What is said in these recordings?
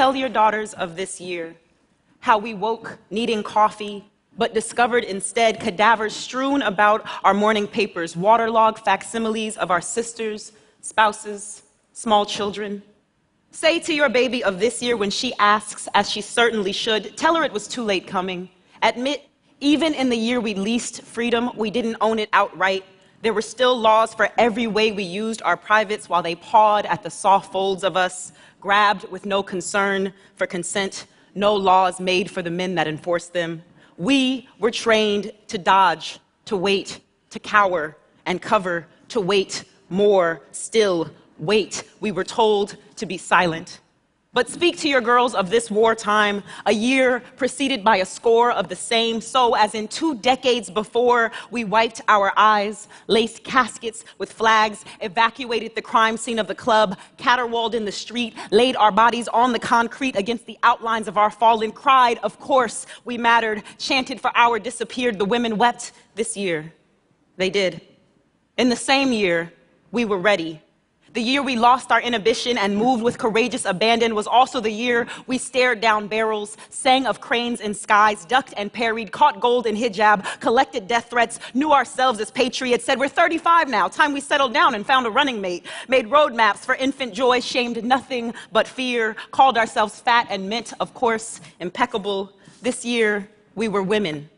Tell your daughters of this year how we woke needing coffee, but discovered instead cadavers strewn about our morning papers, waterlogged facsimiles of our sisters, spouses, small children. Say to your baby of this year when she asks, as she certainly should, tell her it was too late coming. Admit, even in the year we leased freedom, we didn't own it outright. There were still laws for every way we used our privates while they pawed at the soft folds of us, grabbed with no concern for consent, no laws made for the men that enforced them. We were trained to dodge, to wait, to cower and cover, to wait, more still, wait. We were told to be silent. But speak to your girls of this wartime, a year preceded by a score of the same, so as in 2 decades before, we wiped our eyes, laced caskets with flags, evacuated the crime scene of the club, caterwauled in the street, laid our bodies on the concrete against the outlines of our fallen, cried, of course, we mattered, chanted for our disappeared. The women wept this year. They did. In the same year, we were ready. The year we lost our inhibition and moved with courageous abandon was also the year we stared down barrels, sang of cranes in skies, ducked and parried, caught gold in hijab, collected death threats, knew ourselves as patriots, said we're 35 now, time we settled down and found a running mate, made roadmaps for infant joy, shamed nothing but fear, called ourselves fat and meant, of course, impeccable. This year, we were women.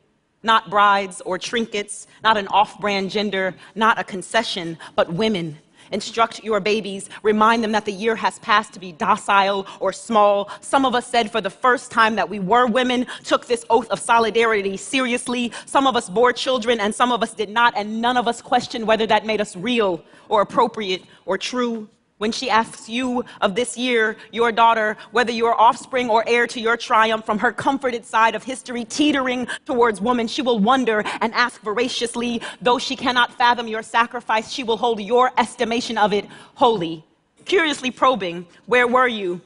Not brides or trinkets, not an off-brand gender, not a concession, but women. Instruct your babies, remind them that the year has passed to be docile or small. Some of us said for the first time that we were women, took this oath of solidarity seriously. Some of us bore children and some of us did not, and none of us questioned whether that made us real or appropriate or true. When she asks you of this year, your daughter, whether you are offspring or heir to your triumph from her comforted side of history teetering towards woman, she will wonder and ask voraciously. Though she cannot fathom your sacrifice, she will hold your estimation of it holy. Curiously probing, where were you?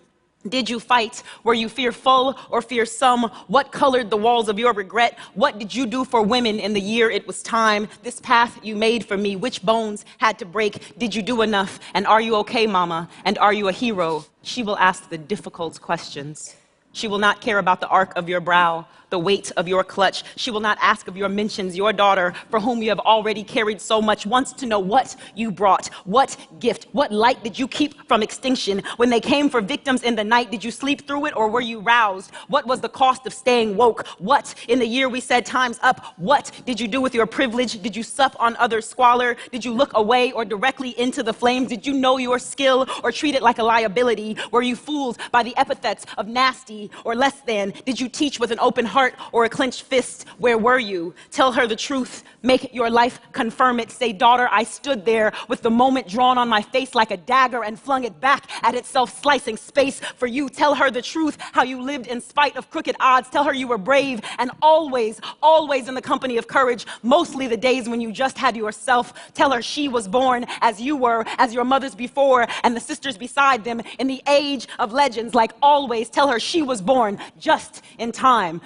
Did you fight? Were you fearful or fearsome? What colored the walls of your regret? What did you do for women in the year it was time? This path you made for me, which bones had to break? Did you do enough? And are you okay, mama? And are you a hero? She will ask the difficult questions. She will not care about the arc of your brow, the weight of your clutch. She will not ask of your mentions. Your daughter, for whom you have already carried so much, wants to know what you brought, what gift, what light did you keep from extinction? When they came for victims in the night, did you sleep through it or were you roused? What was the cost of staying woke? What, in the year we said time's up, what did you do with your privilege? Did you sup on others' squalor? Did you look away or directly into the flames? Did you know your skill or treat it like a liability? Were you fooled by the epithets of nasty or less than? Did you teach with an open heart or a clenched fist? Where were you? Tell her the truth. Make your life confirm it. Say, daughter, I stood there with the moment drawn on my face like a dagger and flung it back at itself, slicing space for you. Tell her the truth, how you lived in spite of crooked odds. Tell her you were brave and always, always in the company of courage, mostly the days when you just had yourself. Tell her she was born as you were, as your mothers before and the sisters beside them in the age of legends. Like always, tell her she was born just in time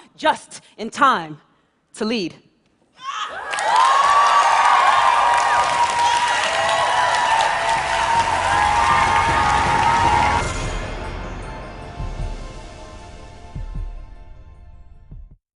to lead.